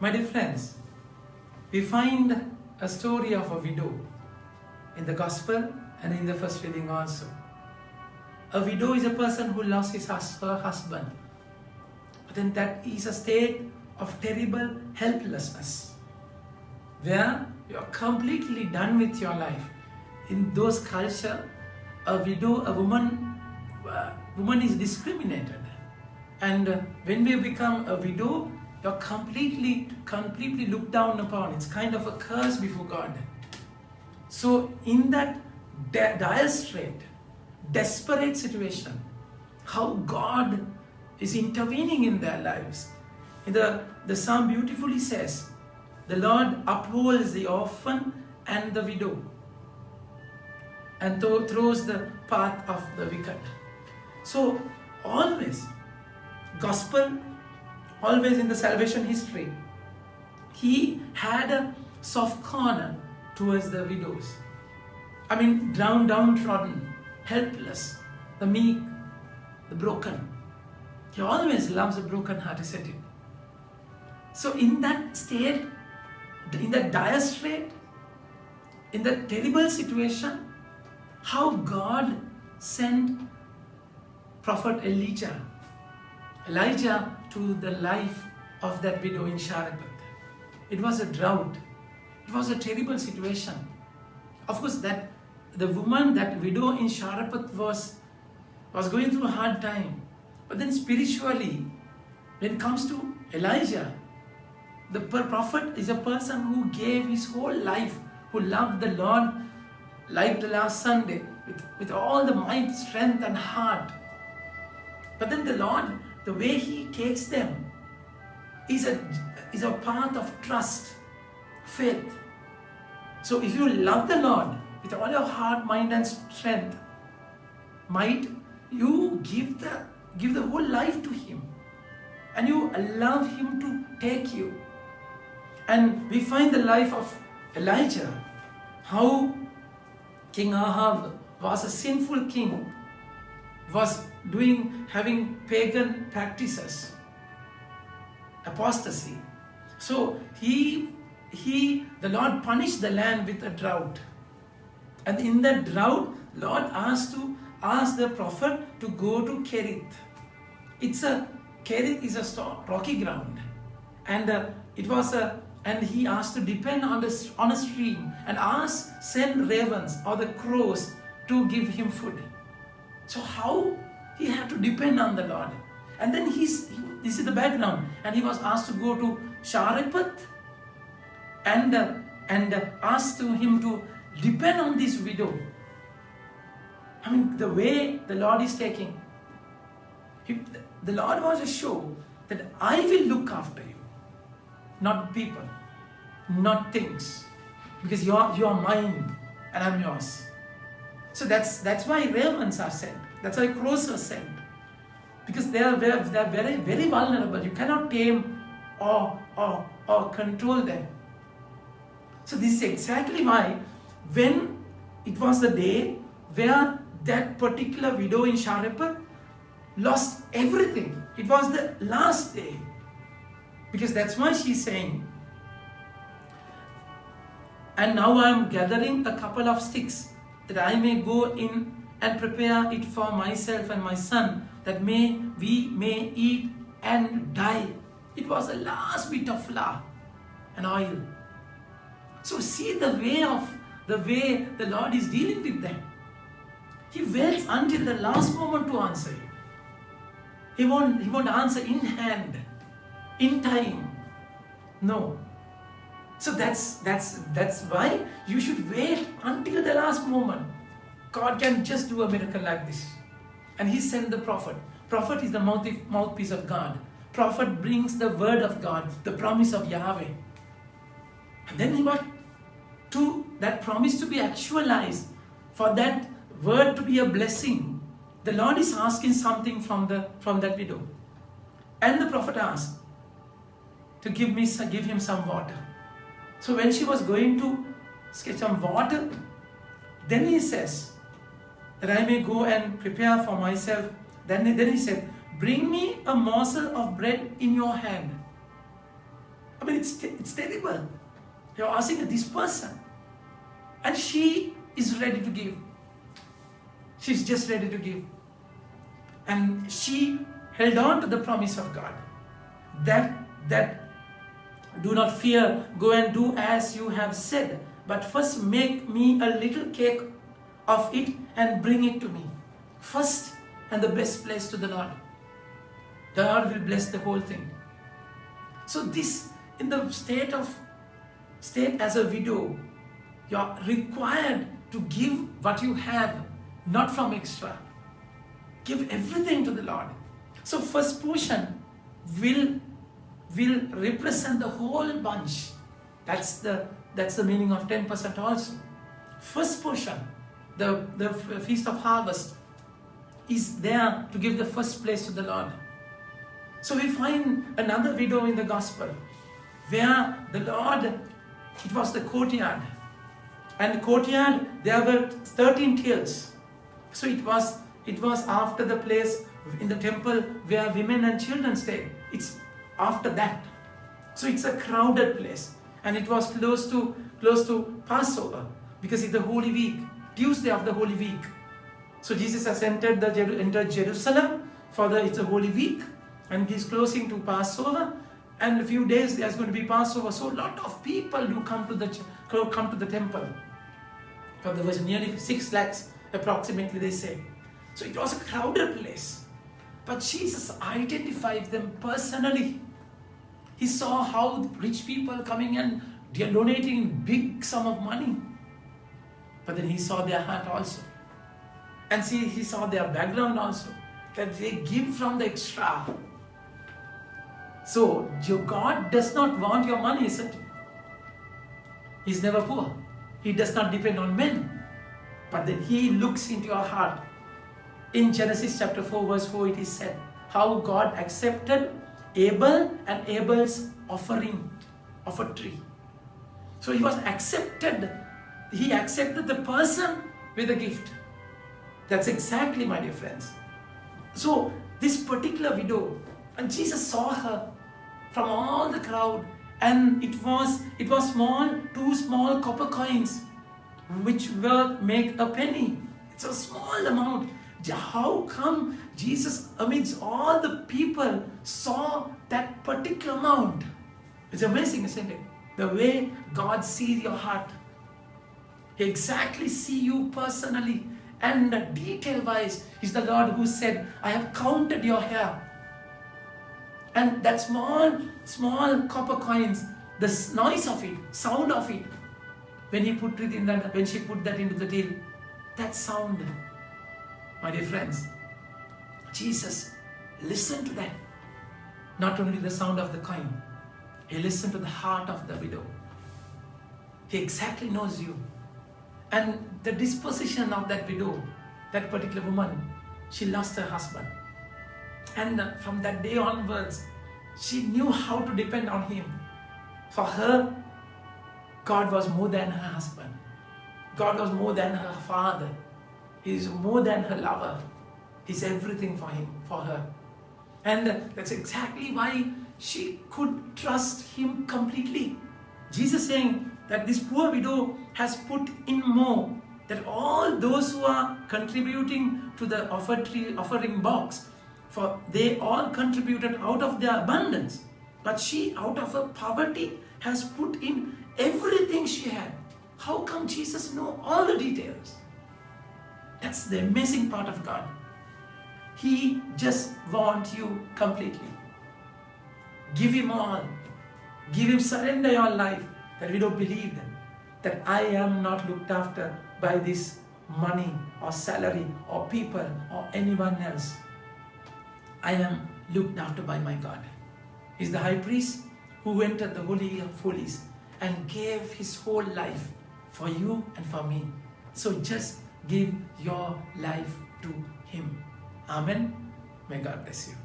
My dear friends, we find a story of a widow in the gospel and in the first reading also. A widow is a person who lost her husband. But then that is a state of terrible helplessness, where you are completely done with your life. In those culture, a widow, a woman is discriminated. And when we become a widow, you're completely looked down upon. It's kind of a curse before God. So in that dire strait, desperate situation, how God is intervening in their lives. The psalm beautifully says, the Lord upholds the orphan and the widow and throws the path of the wicked. So always, gospel, always in the salvation history, he had a soft corner towards the widows. I mean, downtrodden, helpless, the meek, the broken. He always loves a broken heart, isn't it? So in that state, in that dire strait, in that terrible situation, how God sent Prophet Elijah to the life of that widow in Sharephath. It was a drought. It was a terrible situation. Of course, that the woman, that widow in Sharephath was going through a hard time. But then spiritually, when it comes to Elijah, the prophet is a person who gave his whole life, who loved the Lord, like the last Sunday, with all the might, strength and heart. But then the Lord, the way he takes them is a path of trust, faith. So if you love the Lord with all your heart, mind and strength, might, you give the whole life to him and you allow him to take you. And we find the life of Elijah, how King Ahab was a sinful king, was having pagan practices, apostasy. So the Lord punished the land with a drought. And in that drought, Lord asked the prophet to go to Kerith. Kerith is a rocky ground, and he asked to depend on a stream and send ravens or the crows to give him food. So how he had to depend on the Lord. And then this is the background, and he was asked to go to Sharephath and asked to him to depend on this widow. I mean, the way the Lord is taking, the Lord wants to show that I will look after you, not people, not things, because you are mine and I'm yours. So that's why ravens are sent. That's why crows are sent, because they are very, very vulnerable. You cannot tame or control them. So this is exactly why, when it was the day where that particular widow in Sharephath lost everything, it was the last day, because that's why she's saying, and now I am gathering a couple of sticks that I may go in and prepare it for myself and my son, that we may eat and die. It was the last bit of flour and oil. So see the way the Lord is dealing with them. He waits until the last moment to answer you. He won't answer in hand, in time. No. So that's why you should wait until the last moment. God can just do a miracle like this. And he sent the prophet. Prophet is the mouthpiece of God. Prophet brings the word of God, the promise of Yahweh. And then he got to that promise to be actualized, for that word to be a blessing. The Lord is asking something from that widow. And the prophet asked to give him some water. So when she was going to get some water, then he says that I may go and prepare for myself. Then he said, bring me a morsel of bread in your hand. I mean, it's terrible. You're asking this person. And she is ready to give. She's just ready to give. And she held on to the promise of God. That do not fear, go and do as you have said, but first make me a little cake of it and bring it to me. First and the best place to the Lord. The Lord will bless the whole thing. So this, in the state as a widow, you are required to give what you have, not from extra. Give everything to the Lord. So first portion will represent the whole bunch. That's the meaning of 10% also. First portion, the Feast of Harvest, is there to give the first place to the Lord. So we find another widow in the Gospel where the Lord, it was the courtyard. And the courtyard, there were 13 tiers. So it was after the place in the temple where women and children stayed. It's after that. So it's a crowded place. And it was close to Passover, because it's the Holy Week, Tuesday of the Holy Week. So Jesus has entered Jerusalem it's a Holy Week, and he's closing to Passover. And a few days there's going to be Passover. So a lot of people do come to the temple. But there was nearly 6 lakhs approximately, they say. So it was a crowded place. But Jesus identified them personally. He saw how rich people coming and they are donating big sum of money. But then he saw their heart also. And he saw their background also. That they give from the extra. So your God does not want your money, isn't it? He's never poor. He does not depend on men. But then he looks into your heart. In Genesis chapter 4 verse 4 it is said how God accepted Abel and Abel's offering of a tree. So he accepted the person with a gift. That's exactly, my dear friends. So this particular widow, and Jesus saw her from all the crowd, and it was small, 2 small copper coins, which will make a penny. It's a small amount. How come Jesus, amidst all the people, saw that particular amount? It's amazing, isn't it? The way God sees your heart. He exactly sees you personally. And detail-wise, He's the Lord who said, I have counted your hair. And that small copper coins, the noise of it, sound of it, when she put that into the till, that sound, my dear friends, Jesus listened to that. Not only the sound of the coin, He listened to the heart of the widow. He exactly knows you. And the disposition of that widow, that particular woman, she lost her husband. And from that day onwards, she knew how to depend on Him. For her, God was more than her husband. God was more than her father. He is more than her lover. He's everything for her. And that's exactly why she could trust Him completely. Jesus saying that this poor widow has put in more, that all those who are contributing to the offering box, for they all contributed out of their abundance, but she, out of her poverty, has put in everything she had. How come Jesus knows all the details? That's the amazing part of God. He just wants you completely. Give Him all. Give Him, surrender your life. That we don't believe that I am not looked after by this money or salary or people or anyone else. I am looked after by my God. He's the high priest who entered the Holy of Holies and gave His whole life for you and for me. So just give your life to Him. Amen. May God bless you.